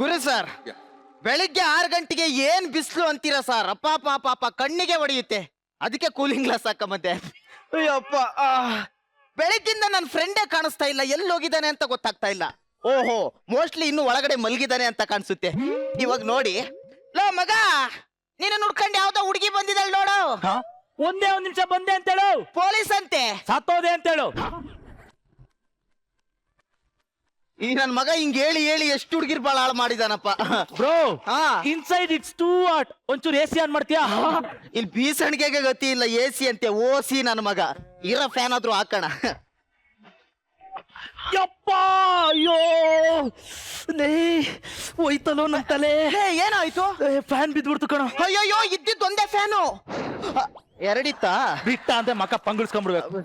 ಗುರು sir, ಬೆಳಿಗ್ಗೆ 6 ಗಂಟೆಗೆ ಏನ್ ಬಿಸಿಲು ಅಂತೀರಾ ಸರ್? ಅಪ್ಪ ಪಾಪ ಕಣ್ಣಿಗೆ ಹೊಡೆಯುತ್ತೆ, ಅದಕ್ಕೆ ಕೂಲಿಂಗ್ ಗ್ಲಾಸ್ ಹಾಕಮತ್ತೆ. ಅಯ್ಯಪ್ಪ, ಬೆಳಿಗ್ಗಿಂದ ನನ್ನ ಫ್ರೆಂಡೇ ಕಾಣಿಸ್ತಾ ಇಲ್ಲ, ಎಲ್ಲಿ ಹೋಗಿದ್ದಾನೆ ಅಂತ ಗೊತ್ತಾಗ್ತಾ ಇಲ್ಲ. ಓಹೋ, ಮೋಸ್ಟ್ಲಿ ಇನ್ನು ಒಳಗಡೆ ಮಲಗಿದ್ದಾನೆ ಅಂತ ಕಾಣಿಸುತ್ತೆ. ಇವಾಗ ನೋಡಿ, ಲೋ ಮಗ, ನೀನು ನೋಡ್ಕೊಂಡು ಯಾವ್ದೋ ಹುಡುಗಿ ಬಂದಿದ್ದಾಳೆ ನೋಡು. ಒಂದೇ ಒಂದ್ ನಿಮಿಷ ಬಂದೆ ಅಂತೇಳು. ಪೊಲೀಸ್ ಅಂತೆ, ಸತ್ತೋದೆ ಅಂತೇಳು. ಈ ನನ್ ಮಗ ಹಿಂಗ್ ಹೇಳಿ ಹೇಳಿ ಎಷ್ಟು ಹುಡುಗಿರ್ ಬಾಳ ಹಾಳು ಮಾಡಿದಾನಪ್ಪ. Bro, inside it's too hot. ಒಂಚೂರು ಎಸಿ ಆನ್ ಮಾಡ್ತೀಯಾ? ಇಲ್ಲಿ ಬೀಸಣಿಗೆಗೆ ಗತಿ ಇಲ್ಲ, ಎಸಿ ಅಂತೆ. ಓಸಿ ನನ್ನ ಮಗ, ಇರೋ ಫ್ಯಾನ್ ಆದ್ರೂ ಹಾಕೋಣ. ಯಪ್ಪ, ಅಯ್ಯೋ ಹೋಯ್ತಲ್ಲೋ ನನ್ ತಲೆ. ಏನಾಯ್ತು? ಫ್ಯಾನ್ ಬಿದ್ಬಿಡ್ತು ಕಣ. ಅಯ್ಯಯ್ಯೋ, ಇದ್ದಿದ್ದು ಒಂದೇ ಫ್ಯಾನು, ಎರಡಿತ್ತಾ? ಬಿಟ್ಟ ಅಂತ ಮಕ್ಕ ಪಂಗುಳ್ಸ್ಕೊಂಡ್ಬಿಡ್ಬೇಕು.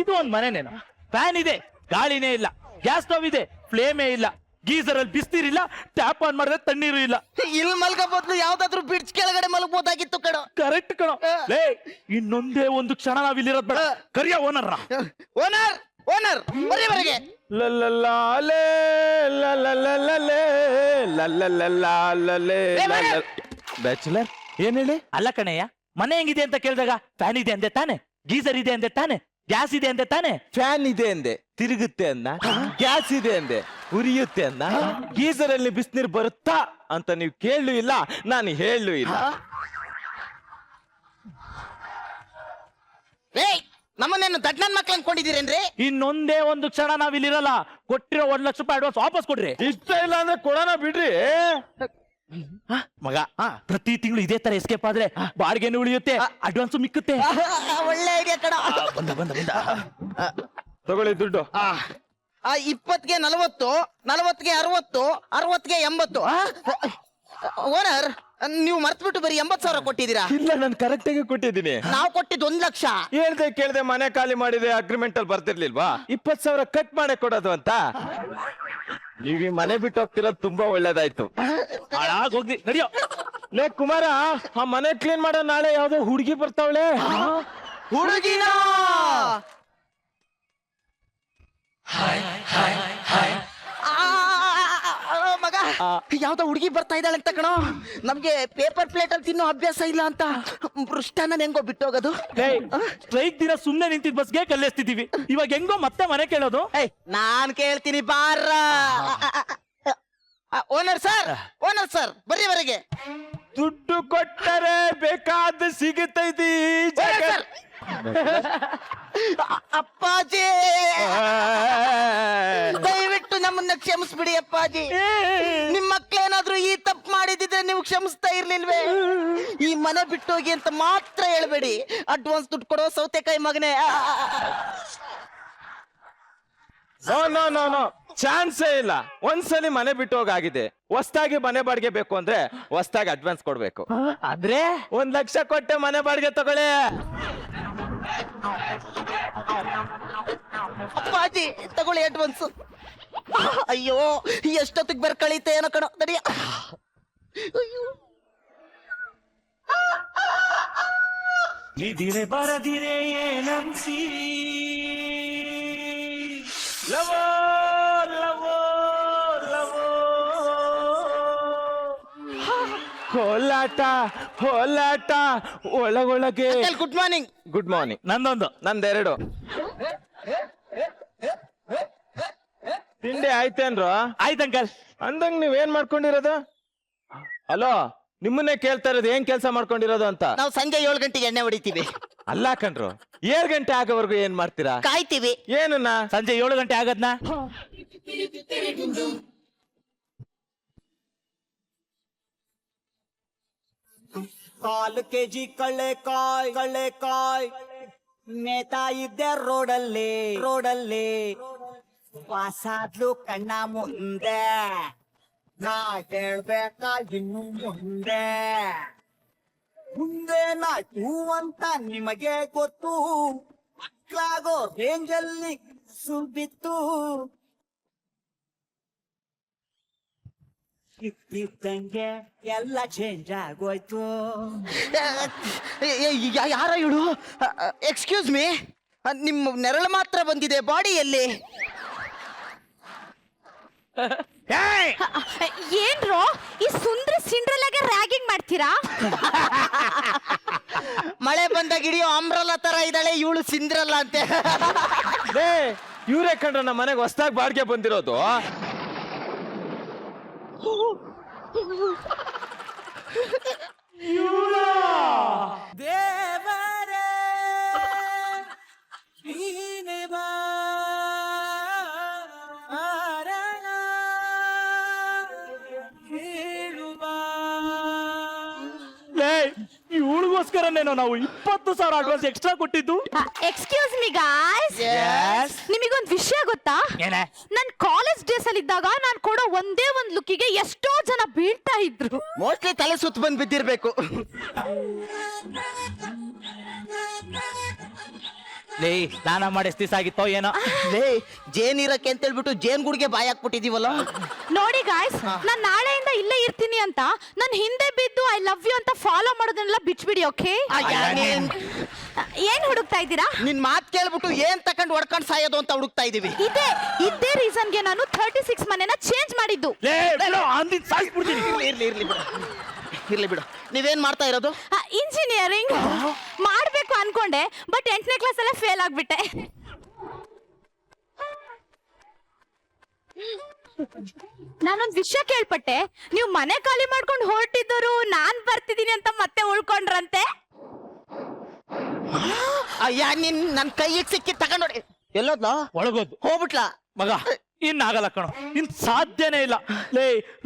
ಇದು ಒಂದ್ ಮನೆನೇನು? ಫ್ಯಾನ್ ಇದೆ, ಗಾಳಿನೇ ಇಲ್ಲ. ಗ್ಯಾಸ್ ಸ್ಟವ್ ಇದೆ, ಫ್ಲೇಮೇ ಇಲ್ಲ. ಗೀಸರ್ ಅಲ್ಲಿ ಬಿಸ್ತೀರಿಲ್ಲ, ಟ್ಯಾಪ್ ಆನ್ ಮಾಡಿದ್ರೆ ತಣ್ಣೀರು ಇಲ್ಲ. ಇಲ್ಲಿ ಮಲ್ಗ ಬದ್ಲು ಯಾವ್ದಾದ್ರು ಬ್ರಿಡ್ಜ್ ಕೆಳಗಡೆ ಮಲಗಬಹುದಾಗಿತ್ತು ಕಣೋ. ಕರೆಕ್ಟ್ ಕಣೋ. ಲೇ, ಇನ್ನೊಂದೇ ಒಂದು ಕ್ಷಣ ನಾವ್ ಇಲ್ಲಿರೋದ್ ಬೇಡ. ಕರಿಯ ಓನರ್ ಓನರ್ ಬರೀವರೆಗೆ. ಬ್ಯಾಚುಲರ್ ಏನ್ ಹೇಳಿ? ಅಲ್ಲ ಕಣಯ್ಯ, ಮನೆ ಹೆಂಗಿದೆ ಅಂತ ಕೇಳಿದಾಗ ಫ್ಯಾನ್ ಇದೆ ಅಂದೆ ತಾನೆ, ಗೀಸರ್ ಇದೆ ಅಂದೆ ತಾನೆ, ಗ್ಯಾಸ್ ಇದೆ ಅಂದೆ ತಾನೆ. ಫ್ಯಾನ್ ಇದೆ ಅಂದೆ, ತಿರುಗುತ್ತೆ ಅಂದ. ಗ್ಯಾಸ್ ಇದೆ ಅಂದೆ, ಉರಿಯುತ್ತೆ ಅಂದ. ಗೀಸರ್ ಅಲ್ಲಿ ಬಿಸಿನೀರು ಬರುತ್ತಾ ಅಂತ ನೀವು ಕೇಳಲು ಇಲ್ಲ, ನಾನು ಹೇಳಲು ಇಲ್ಲ. ನಮ್ಮನ್ನೇನು ದಡ್ಡನ್ ಮಕ್ಳು ಅನ್ಕೊಂಡಿದ್ದೀರೇನ್ರಿ? ಇನ್ನೊಂದೇ ಒಂದು ಕ್ಷಣ ನಾವ್ ಇಲ್ಲಿರಲ್ಲ. ಕೊಟ್ಟಿರೋ 1 ಲಕ್ಷ ರೂಪಾಯಿ ಅಡ್ವಾನ್ಸ್ ವಾಪಸ್ ಕೊಡ್ರಿ. ಇಷ್ಟ ಇಲ್ಲ ಅಂದ್ರೆ ಕೊಡೋಣ ಬಿಡ್ರಿ. ಮಗ, ಪ್ರತಿ ತಿಂಗಳು ಇದೇ ತರ ಎಸ್ಕೇಪ್ ಆದ್ರೆ ಬಾಡಿಗೆನೂ ಉಳಿಯುತ್ತೆ, ಅಡ್ವಾನ್ಸ್ ಮಿಕ್ಕುತ್ತೆ. ಒಳ್ಳೆ ಐಡಿಯಾ ಕಣ. ಬಂದ ತಗೊಳ್ಳಿ ದುಡ್ಡು. 20ಗೆ 40, 40ಗೆ 60, 60ಗೆ 80. ಓನರ್, ನೀವು ಮರ್ತ್ಬಿಟ್ಟು ಬರೀ 80,000 ಕೊಟ್ಟಿದ್ದೀರಾ? ಇಲ್ಲ, ನಾನು ಕರೆಕ್ಟ್ ಆಗಿ ಕೊಟ್ಟಿದ್ದೀನಿ. ನಾವು ಕೊಟ್ಟಿದ್ದು 1 ಲಕ್ಷ. ಕೇಳ್ದೆ ಮನೆ ಖಾಲಿ ಮಾಡಿದೆ, ಅಗ್ರಿಮೆಂಟ್ ಅಲ್ಲಿ ಬರ್ತಿರ್ಲಿಲ್ವಾ 20,000 ಕಟ್ ಮಾಡೇ ಕೊಡೋದು ಅಂತ. ನೀವ್ ಈ ಮನೆ ಬಿಟ್ಟು ಹೋಗ್ತಿರೋದು ತುಂಬಾ ಒಳ್ಳೇದಾಯ್ತು. ಹೋಗ್ಲಿ ನಡಿಯೋ. ಲೇ ಕುಮಾರ, ಆ ಮನೆ ಕ್ಲೀನ್ ಮಾಡೋ ನಾಳೆ ಯಾವ್ದೋ ಹುಡುಗಿ ಬರ್ತಾವಳೆ. ಹುಡುಗಿನ ಮಗ, ಯಾವ್ದೋ ಹುಡುಗಿ ಬರ್ತಾ ಇದ್ದಾಳೆ ಅಂತ ಕಣೋ. ನಮ್ಗೆ ಪೇಪರ್ ಪ್ಲೇಟ್ ಅಲ್ಲಿ ತಿನ್ನೋ ಅಭ್ಯಾಸ ಇಲ್ಲ ಅಂತ ಮೃಷ್ಟಾನ್ನ ಹೆಂಗೋ ಬಿಟ್ಟೋಗೋದು. ಸ್ಟ್ರೈಕ್ ದಿನ ಸುಮ್ನೆ ನಿಂತಿದ್ ಬಸ್ಗೆ ಕಲ್ಲೆಸ್ತಿದೀವಿ, ಇವಾಗ ಹೆಂಗೋ ಮತ್ತೆ ಮನೆ ಕೇಳೋದು. ನಾನ್ ಕೇಳ್ತೀನಿ ಬಾರ. ಓನರ್ ಸರ್ ಬರೀವರೆಗೆ. ದುಡ್ಡು ಕೊಟ್ಟರೆ ಬೇಕಾದ ಸಿಗುತ್ತೈತಿ. ಅಪ್ಪಾಜಿ, ದಯವಿಟ್ಟು ನಮ್ಮನ್ನ ಕ್ಷಮಿಸ್ಬಿಡಿ ಅಪ್ಪಾಜಿ. ನಿಮ್ ಮಕ್ಳೇನಾದ್ರೂ ಈ ತಪ್ಪು ಮಾಡಿದಿದ್ರೆ ನೀವು ಕ್ಷಮಿಸ್ತಾ ಇರ್ಲಿಲ್ವೇ? ಈ ಮನೆ ಬಿಟ್ಟೋಗಿ ಅಂತ ಮಾತ್ರ ಹೇಳ್ಬೇಡಿ. ಅಡ್ವಾನ್ಸ್ ದುಡ್ಡು ಕೊಡೋ ಸೌತೆಕಾಯಿ ಮಗನೇ. ನೋ, ಚಾನ್ಸೇ ಇಲ್ಲ. ಒಂದ್ಸಲಿ ಮನೆ ಬಿಟ್ಟು ಹೋಗಾಗಿದೆ. ಹೊಸ್ದಾಗಿ ಮನೆ ಬಾಡಿಗೆ ಬೇಕು ಅಂದ್ರೆ ಹೊಸ್ದಾಗಿ ಅಡ್ವಾನ್ಸ್ ಕೊಡ್ಬೇಕು. ಅಂದ್ರೆ 1 ಲಕ್ಷ ಕೊಟ್ಟೆ ಮನೆ ಬಾಡಿಗೆ ತಗೊಳ್ಳಿ. ಅಪ್ಪಾಜಿ ತಗೊಳ್ಳಿ ಅಡ್ವಾನ್ಸ್. ಅಯ್ಯೋ, ಎಷ್ಟೊತ್ತಿಗೆ ಬೇರೆ ಕಳೀತೆ ಏನೋ ಕಣೋ. ನಡಿಯ. ಅಯ್ಯೋ, ನಿಧಿರೆ ಬರದಿರೆ ಏನಂಸಿ ಲವೋ ಲವೋ ಲವೋ. ಹೋಲಾಟ ಒಳಗೊಳಗೆ. Good morning. Good morning. ನಂದೊಂದು. ನಂದೆರಡು. ತಿಂಡಿ ಆಯ್ತೇನ್ರು? ಆಯ್ತು ಅಂಕಲ್. ಅಂದಂಗ್ ನೀವೇನ್ ಮಾಡ್ಕೊಂಡಿರೋದು? ಹಲೋ, ನಿಮ್ಮನ್ನೇ ಕೇಳ್ತಾ ಇರೋದು, ಏನ್ ಕೆಲಸ ಮಾಡ್ಕೊಂಡಿರೋದು ಅಂತ. ನಾವು ಸಂಜೆ 7 ಗಂಟೆಗೆ ಎಣ್ಣೆ ಹೊಡಿತೀವಿ. ಅಲ್ಲ ಕಣ್ರು, 7 ಗಂಟೆ ಆಗೋವರೆಗೂ ಏನ್ ಮಾಡ್ತೀರಾ? ಕಾಯ್ತೀವಿ. ಏನನ್ನ? ಸಂಜೆ 7 ಗಂಟೆ ಆಗದ್ನ. 4 kg ಕಳ್ಳೆಕಾಯ್ ನೇತಾ ಇದ್ದೆ ರೋಡಲ್ಲಿ ವಾಸಾದ್ಲು ಕಣ್ಣ ಮುಂದೆ. ನಾ ಹೇಳ್ಬೇಕಾ ಇನ್ನು ಮುಂದೆ ನಾಯ್ತು ಅಂತ ನಿಮಗೆ ಗೊತ್ತು. ಮಕ್ಕಳಾಗೋ ರೇಂಜಲ್ಲಿ ಸುಬಿತ್ತು. ಇದ್ದಂಗೆ ಎಲ್ಲ ಚೇಂಜ್ ಆಗೋಯ್ತು. ಯಾರ ಇವಳು? ಎಕ್ಸ್ಕ್ಯೂಸ್ ಮೀ, ನಿಮ್ಮ ನೆರಳು ಮಾತ್ರ ಬಂದಿದೆ, ಬಾಡಿಯಲ್ಲಿ ಏಯ್! ಏನ್ರೋ ಈ ಸುಂದ್ರ ಸಿಂಡ್ರಲಾಗೆ ರ್ಯಾಗಿಂಗ್ ಮಾಡ್ತೀರಾ? ಮಳೆ ಬಂದಾಗ ಹಿಡಿಯೋ ಅಂಬ್ರಲ್ಲ ತರ ಇದ್ದಾಳೆ ಇವಳು ಸಿಂದ್ರಲ್ಲ ಅಂತೆ. ಲೇ ಇವ್ರೇ ಕಂಡ್ರ ನಮ್ಮ ಮನೆಗೆ ಹೊಸ್ದಾಗಿ ಬಾಡಿಗೆ ಬಂದಿರೋದು. ದೇವರೇ ನೀನೆ ಬಾರಣ ಹೇಳುವ ಲೇ ಇವಳಿಗೋಸ್ಕರನೇನೋ ನಾವು 20,000 ಅಡ್ವಾನ್ಸ್ ಎಕ್ಸ್ಟ್ರಾ ಕೊಟ್ಟಿದ್ದು. ಎಕ್ಸ್ಕ್ಯೂಸ್ ಮಿ ಗಾಯ್ಸ್, ನಿಮಗೊಂದು ವಿಷಯ ಗೊತ್ತಾ? ಏನೇ? ನನ್ ಕಾಲೇಜ್ ಡೇಸ್ ಅಲ್ಲಿ ಇದ್ದಾಗ ನಾನ್ ಕೊಡೋ ಒಂದೇ ಒಂದ್ ಲುಕ್ಕಿಗೆ ಎಷ್ಟೋ ಜನ ಬೀಳ್ತಾ ಇದ್ರು. ಮೋಸ್ಟ್ಲಿ ತಲೆ ಸುತ್ತ ಬಂದ್ ಬಿದ್ದಿರ್ಬೇಕು. ಲೇ ಸ್ನಾನ ಮಾಡಿ ಎಷ್ಟು ದಿವಸ ಆಗಿತ್ತೋ ಏನೋ. ಲೇ ಜೇನ್ ಇರಕ್ಕೆ ಅಂತ ಹೇಳ್ಬಿಟ್ಟು ಜೇನ್ ಗುಡ್ಗೆ ಬಾಯಿ ಹಾಕ್ಬಿಟ್ಟಿದೀವಲ್ಲ. ನೋಡಿ ಗಾಯ್ಸ್, ನಾನ್ ನಾಳೆಯಿಂದ ಇಲ್ಲೇ ಇರ್ತೀನಿ ಅಂತ ನನ್ ಹಿಂದೆ ಬಿದ್ದು ಐ ಲವ್ ಯು ಅಂತ ಫಾಲೋ ಮಾಡೋದನ್ನೆಲ್ಲ ಬಿಟ್ಬಿಡಿ, ಓಕೆ? ಏನ್ ಹುಡುಕ್ತಾ ಇದ್ದೀರಾ? ನಿನ್ ಮಾತ್ ಕೇಳ್ಬಿಟ್ಟು ಏನ್ ತಕೊಂಡ್ ಹೊಡ್ಕೊಂಡ್ ಸಾಯೋದು ಅಂತ ಹುಡುಕ್ತಾ ಇದೀವಿ. ಇದೇ ರೀಸನ್ಗೆ ನಾನು 36 ಮನೆನ ಚೇಂಜ್ ಮಾಡಿದ್ದು. ಲೇ ಅಂದಿದ್ ಸಾಯಿಸ್ಬಿಡ್ತೀನಿ. ಇರ್ಲಿ ಬಿಡು. ನೀವೇನ್ ಮಾಡ್ತಾ ಇರೋದು? ಇಂಜಿನಿಯರಿಂಗ್ ಮಾಡ್ಬೇಕು ಅನ್ಕೊಂಡೆ, ಬಟ್ 8ನೇ ಕ್ಲಾಸ್ ಅಲ್ಲೇ ಫೇಲ್ ಆಗ್ಬಿಟ್ಟೆ. ನಾನೊಂದ್ ವಿಷಯ ಕೇಳ್ಪಟ್ಟೆ, ನೀವು ಮನೆ ಖಾಲಿ ಮಾಡ್ಕೊಂಡು ಹೊರಟಿದ್ದವರು ನಾನ್ ಬರ್ತಿದ್ದೀನಿ ಅಂತ ಮತ್ತೆ ಉಳ್ಕೊಂಡ್ರಂತೆ. ಅಯ್ಯ ನನ್ ಕೈಗೆ ಸಿಕ್ಕಿ ತಗೊಂಡೋಡಿ. ಎಲ್ಲೋದ್ಲ? ಒಳಗೋದು ಹೋಗ್ಬಿಟ್ಲಾ? ಮಗ ಇನ್ನಾಗಲ್ಲ ಕಣೋ, ಇನ್ ಸಾಧ್ಯನೇ ಇಲ್ಲ. ಲೇ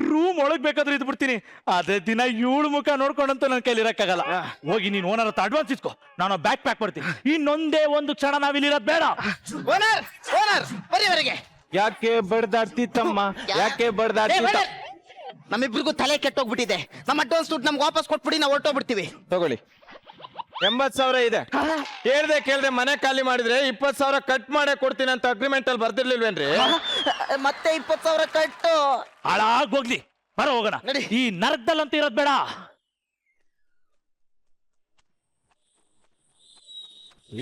ರೂಮ್ ಒಳಗ್ ಬೇಕಾದ್ರೆ ಇದ್ ಬಿಡ್ತೀನಿ, ಅದೇ ದಿನ ಇವಳು ಮುಖ ನೋಡ್ಕೊಂಡಂತೂ ನನ್ನ ಕೈಲಿ ಇರಕ್ಕಾಗಲ್ಲ. ಹೋಗಿ ನೀನ್ ಓನರ್ ಹತ್ರ ಅಡ್ವಾನ್ಸ್ ಇಸ್ಕೋ, ನಾನು ಬ್ಯಾಗ್ ಪ್ಯಾಕ್ ಮಾಡ್ತೀನಿ. ಇನ್ನೊಂದೇ ಒಂದು ಕ್ಷಣ ನಾವಿಲ್ಲಿರೋದ್ ಬೇಡ. ಓನರ್ ಬರೀವರೆಗೆ ಯಾಕೆ ಬಡ್ದಾಡ್ತಿತ್ತಮ್ಮ, ಯಾಕೆ ಬಡ್ದಾಡ್ತಿತ್ತ? ನಮ್ಮಿಬ್ರಿಗೂ ತಲೆ ಕೆಟ್ಟೋಗ್ಬಿಟ್ಟಿದೆ. ನಮ್ಮ ಅಡ್ವಾನ್ಸ್ ದುಡ್ಡು ನಮ್ಗೆ ವಾಪಸ್ ಕೊಟ್ಬಿಡಿ, ನಾವು ಹೊರಟೋಗ್ಬಿಡ್ತೀವಿ. ತಗೊಳ್ಳಿ, 80,000 ಇದೆ. ಕೇಳ್ದೆ ಮನೆ ಖಾಲಿ ಮಾಡಿದ್ರೆ 20,000 ಕಟ್ ಮಾಡೇ ಕೊಡ್ತೀನಿ ಅಂತ ಅಗ್ರಿಮೆಂಟ್ ಅಲ್ಲಿ ಬರ್ದಿರ್ಲಿಲ್ವೇನ್ರಿ? ಮತ್ತೆ 20,000 ಕಟ್ಟು. ಹಾಳಾಗೋಗ್ಲಿ, ಬರ ಹೋಗೋಣ. ನಡಿ. ಈ ನರಕದಲ್ಲಂತ ಇರೋದ್ ಬೇಡ.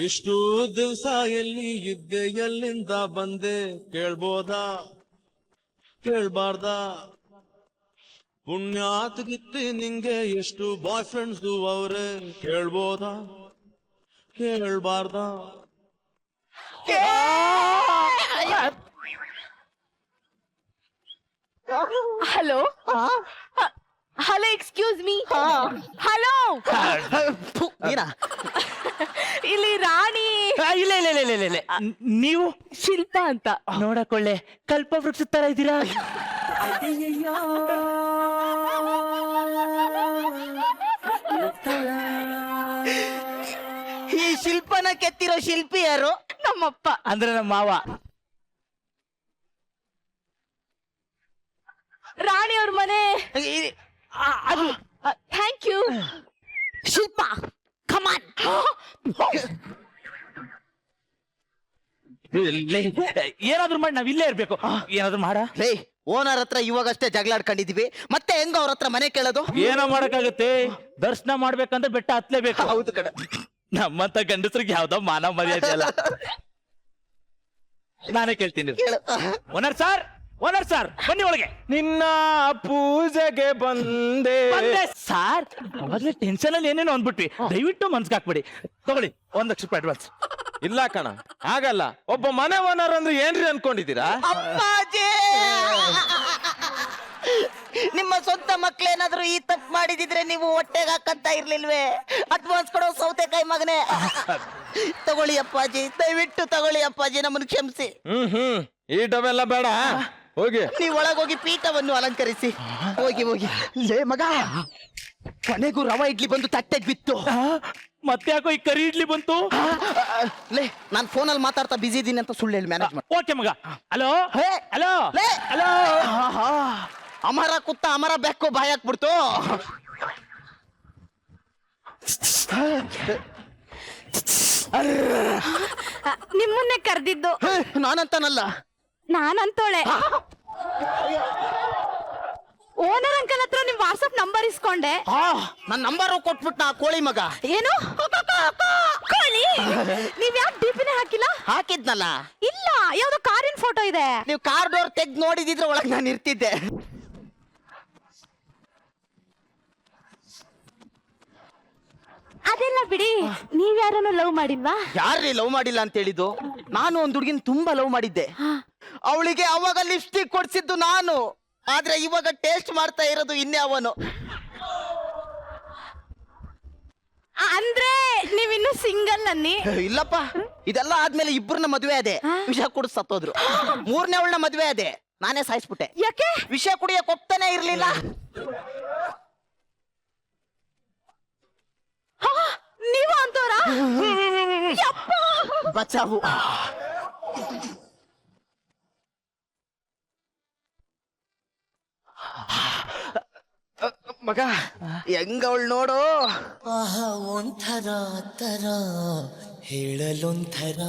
ಇಷ್ಟು ದಿವಸ ಎಲ್ಲಿ ಇದ್ದೆ, ಎಲ್ಲಿಂದ ಬಂದೆ ಕೇಳ್ಬೋದಾ ಕೇಳ್ಬಾರ್ದ? ಪುಣ್ಯಾತ್ಗಿತ್ತಿ ನಿಂಗೆ ಎಷ್ಟು ಬಾಯ್ ಫ್ರೆಂಡ್ಸ್ ಅವ್ರೆ ಕೇಳ್ಬೋದಾ ಕೇಳ್ಬಾರ್ದ? Hello hello, excuse me. Hello, ನೀನಾ? ಇಲ್ಲಿ ರಾಣಿ. ಇಲ್ಲ ಇಲ್ಲ ಇಲ್ಲ ಇಲ್ಲ ಇಲ್ಲ. ನೀವು ಶಿಲ್ಪ ಅಂತ. ನೋಡಕೊಳ್ಳೆ ಕಲ್ಪ ವೃಕ್ಷ ತರ ಇದ್ದೀರಾ. ಈ ಶಿಲ್ಪನ ಕೆತ್ತಿರೋ ಶಿಲ್ಪಿ ಯಾರು? ನಮ್ಮಪ್ಪ. ಅಂದ್ರೆ ನಮ್ಮ ಮಾವ. ರಾಣಿ ಅವ್ರ ಮನೆ. Thank you. ಶಿಲ್ಪ, ಕಮಾನ್. ಏನಾದ್ರು ಮಾಡಿ ನಾವ್ ಇಲ್ಲೇ ಇರ್ಬೇಕು. ಏನಾದ್ರು ಮಾಡ. ಲೇ ಓನರ್ ಹತ್ರ ಇವಾಗಷ್ಟೇ ಜಗಳಾಡ್ಕೊಂಡಿದೀವಿ, ಮತ್ತೆ ಹೆಂಗ ಅವ್ರ ಹತ್ರ ಮನೆ ಕೇಳೋದು? ಏನೋ ಮಾಡಕ್ಕಾಗತ್ತೆ, ದರ್ಶನ ಮಾಡ್ಬೇಕಂದ್ರೆ ಬೆಟ್ಟ ಹತ್ಲೇಬೇಕು. ಹೌದು ಕಡೆ. ನಮ್ಮಂತ ಗಂಡಸ್ರಿಗೆ ಯಾವ್ದೋ ಮಾನವ ಮರ್ಯಾದೆ ಅಲ್ಲ. ನಾನೇ ಕೇಳ್ತೀನಿ. ಓನರ್ ಸರ್ ಬನ್ನಿ ಒಳಗೆ. ನಿನ್ನ ಪೂಜೆಗೆ ಬಂದೆ ಸಾರ್, ಅವಾಗ್ಲೇ ಟೆನ್ಷನ್ ಅಲ್ಲಿ ಏನೇನೋ ಅಂದ್ಬಿಟ್ವಿ, ದಯವಿಟ್ಟು ಮನ್ಸ್ಗೆ ಹಾಕ್ಬಿಡಿ. ತಗೊಳ್ಳಿ, 1,00,000 ರೂಪಾಯಿ ಅಡ್ವಾನ್ಸ್. ಇಲ್ಲ ಕಣ, ಆಗಲ್ಲ. ಒಬ್ಬ ಮನೆ ಓನರ್ ಅಂದ್ರೆ ಏನ್ರಿ ಅನ್ಕೊಂಡಿದ್ದೀರಾ? ಅಪ್ಪಾಜಿ, ನಿಮ್ಮ ಸ್ವಂತ ಮಕ್ಳೇನಾದ್ರೂ ಈ ತಪ್ಪು ಮಾಡಿದಿದ್ರೆ ನೀವು ಹೊಟ್ಟೆಗೆ ಹಾಕಂತ ಇರ್ಲಿಲ್ವೇ? ಅಡ್ವಾನ್ಸ್ ಕೊಡೋ ಸೌತೆಕಾಯಿ ಮಗನೇ. ತಗೊಳ್ಳಿ ಅಪ್ಪಾಜಿ, ದಯವಿಟ್ಟು ತಗೊಳ್ಳಿ ಅಪ್ಪಾಜಿ, ನಮ್ಮನ್ನು ಕ್ಷಮಿಸಿ. ಈ ಡವೆಲ್ಲ ಬೇಡ, ಹೋಗಿ. ನೀವು ಒಳಗೋಗಿ ಪೀಠವನ್ನು ಅಲಂಕರಿಸಿ. ಹೋಗಿ ಹೋಗಿ. ಲೇ ಮಗ, ಕೊನೆಗೂ ರವಾ ಇಡ್ಲಿ ಬಂದು ತಟ್ಟೆಗೆ ಬಿತ್ತು. ಮತ್ತೆ ಯಾಕೋ ಈ ಕರಿ ಇಡ್ಲಿ ಬಂತು? ಲೇ ನಾನ್ ಫೋನಲ್ಲಿ ಮಾತಾಡ್ತಾ ಬಿಸಿ ಇದೀನಿ ಅಂತ ಸುಳ್ಳು ಹೇಳಿ ಮ್ಯಾನೇಜ್ ಮಾಡಿ. ಓಕೆ ಮಗ. ಹಲೋ ಹೇ, ಹಲೋ ಲೇ, ಹಲೋ. ಅಮರ ಕುತ್ತ ಅಮರ ಬೆಕ್ಕು ಬಾಯ್ ಹಾಕ್ಬಿಡ್ತು. ನಿಮ್ಮನ್ನೇ ಕರೆದಿದ್ದು. ನಾನಂತಾನಲ್ಲ, ನಾನಂತೋಳೆ. ಓನರ್ ಅಂಕಲ್ ಹತ್ರ ನಿಮ್ ವಾಟ್ಸ್ಆಪ್ ನಂಬರ್ ಇಸ್ಕೊಂಡೆ. ನನ್ನ ನಂಬರ್ ಕೊಟ್ಬಿಟ್ಟ ಆ ಕೋಳಿ ಮಗ. ಏನು ಕೋಳಿ? ನೀವ್ ಯಾಕೆ ಡಿಪಿನೇ ಹಾಕಿಲ್ಲ? ಹಾಕಿದ್ನಲ್ಲ. ಇಲ್ಲ, ಯಾವ್ದೋ ಕಾರಿನ ಫೋಟೋ ಇದೆ. ನೀವು ಕಾರ್ ಡೋರ್ ತೆಗ್ದು ನೋಡಿದಿದ್ರೆ ಒಳಗೆ ನಾನು ಇರ್ತಿದ್ದೆ. ಅದೆಲ್ಲ ಬಿಡಿ, ನೀವ್ ಯಾರನ್ನು ಲವ್ ಮಾಡಿಲ್ವಾ? ಯಾರ್ರೀ ಲವ್ ಮಾಡಿಲ್ಲ ಅಂತ ಹೇಳಿದ್ದು? ನಾನು ಒಂದ್ ಹುಡುಗಿನ ತುಂಬಾ ಲವ್ ಮಾಡಿದ್ದೆ. ಅವಳಿಗೆ ಅವಾಗ ಲಿಪ್ಸ್ಟಿಕ್ ಕೊಡ್ಸಿದ್ದು ನಾನು, ಆದ್ರೆ ಇವಾಗ ಟೇಸ್ಟ್ ಮಾಡ್ತಾ ಇರೋದು ಇನ್ಯಾವನು. ಅಂದ್ರೆ ನೀವಿನ್ನು ಸಿಂಗಲ್ ಅನ್ನಿ. ಇಲ್ಲಪ್ಪ, ಇದೆಲ್ಲ ಆದ್ಮೇಲೆ ಇಬ್ಬರನ್ನ ಮದ್ವೆ ಅದೇ, ವಿಷ ಕುಡಿದು ಸತ್ತೋದ್ರು. ಮೂರನೇ ಅವಳನ್ನ ಮದ್ವೆ ಅದೇ, ನಾನೇ ಸಾಯಿಸ್ಬಿಟ್ಟೆ. ಯಾಕೆ? ವಿಷ ಕುಡಿಯಕ್ ಒಪ್ತಾನೆ ಇರ್ಲಿಲ್ಲ. ನೀವು ಅಂತವ್ರ? ಬಚಾವು. ಮಗ ಹೆಂಗವಳು ನೋಡು. ಆಹಾ ಒಂಥರ ತರ ಹೇಳಲೊಂಥರ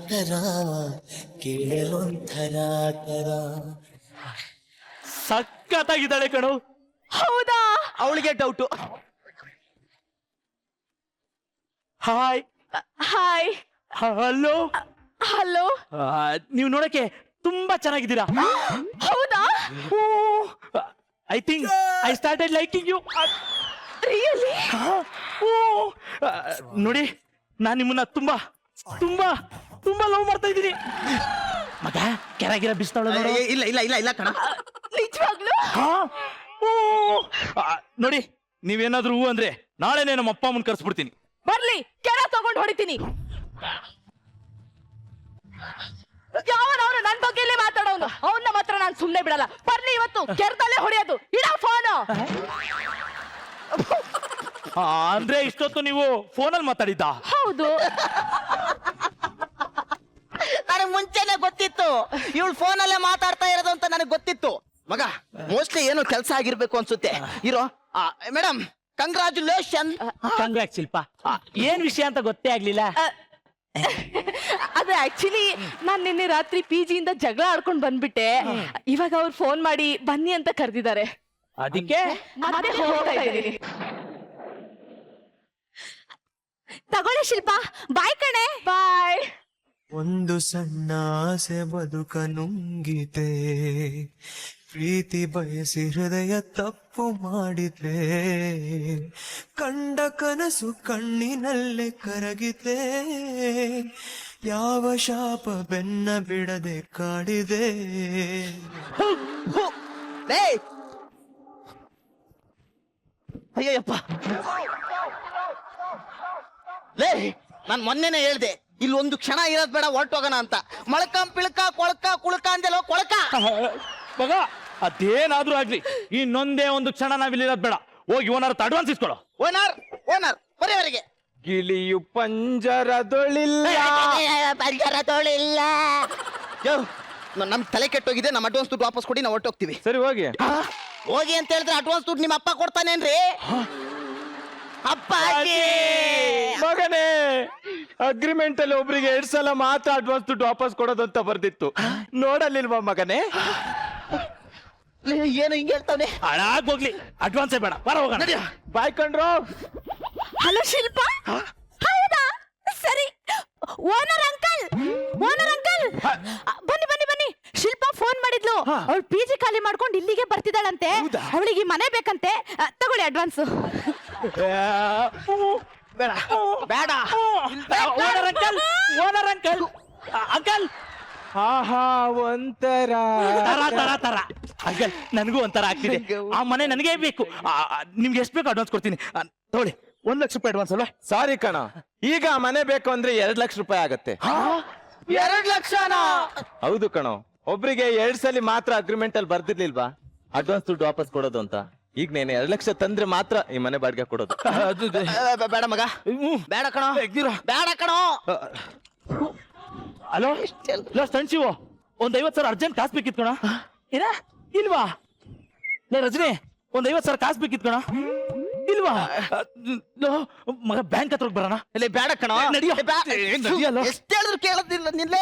ತರ ಕೇಳಲೊಂಥರ ತರ. ಸಖತ್ತಾಗಿದ್ದಾಳೆ ಕಣು. ಹೌದಾ? ಅವಳಿಗೆ doubt. Hi. Hi. Hello. Hello. ನೀವು ನೋಡಕ್ಕೆ ತುಂಬಾ ಚೆನ್ನಾಗಿದ್ದೀರಾ. ಹೌದಾ? I think I started liking you. Really? ನೋಡಿ, ನಾನು ನಿಮ್ಮನ್ನ ತುಂಬಾ ತುಂಬಾ ತುಂಬಾ ಲವ್ ಮಾಡ್ತಾ ಇದ್ದೀನಿ. ಮಗ ಕೆರಗಿರ ಬಿಸ್ತಾಳ. ಇಲ್ಲ ಇಲ್ಲ ಇಲ್ಲ ಇಲ್ಲ ಕಣ. ನಿಜವಾಗ್ಲು? ನೋಡಿ, ನೀವೇನಾದ್ರೂ ಹೂ ಅಂದ್ರೆ ನಾಳೆನೇ ನಮ್ಮ ಅಪ್ಪ ಅಮ್ಮನ್ ಕರ್ಸ್ಬಿಡ್ತೀನಿ. ಬರ್ಲಿ, ಕೆರ ತಗೊಂಡು ಹೊಡಿತೀನಿ. ಯಾವನವನು ನನ್ ಬಗ್ಗೆಲೇ ಮಾತಾಡೋನು, ಅವನ್ನ ಮಾತ್ರ ನಾನು ಸುಮ್ನೆ ಬಿಡಲ್ಲ. ಬರ್ಲಿ, ಇವತ್ತು ಕೆರದಲ್ಲೇ ಹೊಡೆಯೋದು. ಇಡ ಫೋನು. ಅಂದ್ರೆ ಇಷ್ಟೊತ್ತು ನೀವು ಫೋನಲ್ಲಿ ಮಾತಾಡಿದ್ದ? ಹೌದು. ನನಗೆ ಮುಂಚೆನೆ ಗೊತ್ತಿತ್ತು ಇವಳು ಫೋನಲ್ಲೇ ಮಾತಾಡ್ತಾ ಇರೋದು ಅಂತ ನನಗೆ ಗೊತ್ತಿತ್ತು. ಮಗ ಮೋಸ್ಟ್ಲಿ ಏನೋ ಕೆಲಸ ಆಗಿರ್ಬೇಕು ಅನ್ಸುತ್ತೆ. ಇರೋ ಮೇಡಮ್, ಕಂಗ್ರಾಚುಲೇಷನ್. ಕಂಗ್ರಾಟ್ ಶಿಲ್ಪ. ಏನ್ ವಿಷಯ ಅಂತ ಗೊತ್ತೇ ಆಗ್ಲಿಲ್ಲ. ಅದು ಆಕ್ಚುಲಿ ನಾನ್ ನಿನ್ನೆ ರಾತ್ರಿ PG ಇಂದ ಜಗಳ ಆಡ್ಕೊಂಡ್ ಬಂದ್ಬಿಟ್ಟೆ. ಇವಾಗ ಅವ್ರು ಫೋನ್ ಮಾಡಿ ಬನ್ನಿ ಅಂತ ಕರೆದಿದ್ದಾರೆ. ಅದಕ್ಕೆ ಮತ್ತೆ ಹೋಗ್ತಾ ಇದೀನಿ. ತಗೊಳ್ಳಿ ಶಿಲ್ಪ. ಬಾಯ್ ಕಣೆ. ಬಾಯ್. ಒಂದು ಸಣ್ಣ ಆಸೆ ಬದುಕ ನುಂಗಿದೆ, ಪ್ರೀತಿ ಬಯಸಿ ಹೃದಯ ತಪ್ಪು ಮಾಡಿದೆ, ಕಂಡ ಕನಸು ಕಣ್ಣಿನಲ್ಲೇ ಕರಗಿದೆ, ಯಾವ ಶಾಪ ಬೆನ್ನ ಬಿಡದೆ ಕಾಡಿದೆ. ಅಯ್ಯಪ್ಪ, ಲೇ ನಾನ್ ಮೊನ್ನೆನೆ ಹೇಳ್ದೆ ಇಲ್ಲಿ ಒಂದು ಕ್ಷಣ ಇರೋದ್ ಬೇಡ, ಹೊರಟೋಗೋಣ ಅಂತ. ಮೊಳಕ ಪಿಳಕ ಕೊಳಕ ಕುಳಕ ಅಂದೆಲ್ಲೋ ಕೊಳಕ. ಮಗ ಅದೇನಾದ್ರೂ ಆಗ್ಲಿ, ಇನ್ನೊಂದೇ ಒಂದು ಕ್ಷಣ ನಾವಿಲ್ಲಿರೋದ್ ಬೇಡ. ಹೋಗಿ ಓನರ್ ಅಡ್ವಾನ್ಸ್ ಇಸ್ಕೊಳ್ಳೋ. ಓನರ್ ಓನರ್ ಬರೆಯವರೆಗೆ ಗಿಳಿಯು ಪಂಜರದೊಳಿಲ್ಲ. ಪಂಜರ ತೋಳಿಲ್ಲ. ನಮ್ ತಲೆ ಕೆಟ್ಟೋಗಿದೆ. ನಮ್ಮ ಅಡ್ವಾನ್ಸ್ ದುಡ್ಡು ವಾಪಸ್ ಕೊಡಿ, ನಾವು ಹೊರಟೋಗ್ತೀವಿ. ಸರಿ ಹೋಗಿ. ಹೋಗಿ ಅಂತ ಹೇಳಿದ್ರೆ ಅಡ್ವಾನ್ಸ್ ದುಡ್ಡು ನಿಮ್ಮ ಅಪ್ಪ ಕೊಡ್ತಾನೇನ್ರಿ? ಅಪ್ಪ ಮಗನೇ, ಅಗ್ರಿಮೆಂಟ್ ಅಲ್ಲಿ ಒಬ್ರಿಗೆ 2 ಸಲ ಮಾತ್ರ ಅಡ್ವಾನ್ಸ್ ದುಡ್ಡು ವಾಪಸ್ ಕೊಡೋದು ಅಂತ ಬರ್ದಿತ್ತು. ನೋಡಲಿಲ್ವಾ ಮಗನೇ? ಏನು ಹಿಂಗೆ ಹೇಳ್ತಾನೆ? ಹಾಳಾಗೋಗ್ಲಿ, ಅಡ್ವಾನ್ಸೇ ಬೇಡ, ಬರ ಹೋಗೋಣ. ಬಾಯ್ ಕಂಡ್ರು. ಹಲೋ ಶಿಲ್ಪ. ಹೌದಾ? ಸರಿ. ಓನರ್ ಅಂಕಲ್, ಓನರ್ ಅಂಕಲ್, ಬನ್ನಿ ಬನ್ನಿ ಬನ್ನಿ. ಶಿಲ್ಪ ಫೋನ್ ಮಾಡಿದ್ಲು. ಅವಳು PG ಖಾಲಿ ಮಾಡ್ಕೊಂಡು ಇಲ್ಲಿಗೆ ಬರ್ತಿದ್ದಾಳಂತೆ. ಅವಳಿಗೆ ಮನೆ ಬೇಕಂತೆ. ತಗೊಳ್ಳಿ ಅಡ್ವಾನ್ಸ್. ಬೇಡ ಬೇಡ. Owner uncle, owner uncle, uncle. ಆಹಾ, ಒಂಥರ ತರ ತರ ತರ. ಅಂಕಲ್, ನನಗೂ ಒಂಥರ ಆಗ್ತಿದೆ. ಆ ಮನೆ ನನಗೇ ಬೇಕು. ನಿಮ್ಗೆ ಎಷ್ಟು ಬೇಕು ಅಡ್ವಾನ್ಸ್ ಕೊಡ್ತೀನಿ. ತಗೊಳ್ಳಿ, 1 ಲಕ್ಷ ರೂಪಾಯಿ ಅಡ್ವಾನ್ಸ್ ಅಲ್ವಾ? ಸಾರಿ ಕಣ, ಈಗ ಆ ಮನೆ ಬೇಕು ಅಂದ್ರೆ 2 ಲಕ್ಷ ರೂಪಾಯಿ ಆಗತ್ತೆ. 2 ಲಕ್ಷನಾ? ಹೌದು ಕಣೋ, ಒಬ್ರಿಗೆ 2 ಸಲ ಮಾತ್ರ ಅಗ್ರಿಮೆಂಟ್ ಅಲ್ಲಿ ಬರ್ದಿರ್ಲಿಲ್ವಾ ಅಡ್ವಾನ್ಸ್ ದುಡ್ಡು ವಾಪಸ್ ಕೊಡೋದು ಅಂತ. ಈಗ ನೀನು 2 ಲಕ್ಷ ತಂದ್ರೆ ಮಾತ್ರ ಈ ಮನೆ ಬಾಡಿಗೆ ಕೊಡೋದು. ಬೇಡ ಮಗ, ಬೇಡ ಕಣೋ, ಬೇಡ ಕಣೋ. ಹಲೋ ಲೋ ಸಣ್ಣ, ಒಂದ್ 50,000 ಅರ್ಜೆಂಟ್ ಕಾಸು ಬೇಕಿತ್ತು ಕಣ. ಏನ ಇಲ್ವಾ? ಲೇ ರಜನಿ, ಒಂದ್ 50,000 ಕಾಸು ಬೇಕಿತ್ತು ಕಣ. ಇಲ್ವಾ? ಲೋ ಮಗ, ಬ್ಯಾಂಕ್ ಹತ್ರ ಬರೋಣ. ಬೇಡ ಕಣೋ, ನಡಿಯೋ. ಎಷ್ಟು ಹೇಳಿದ್ರು ಕೇಳೋದಿಲ್ಲ ನಿನ್ನೆ.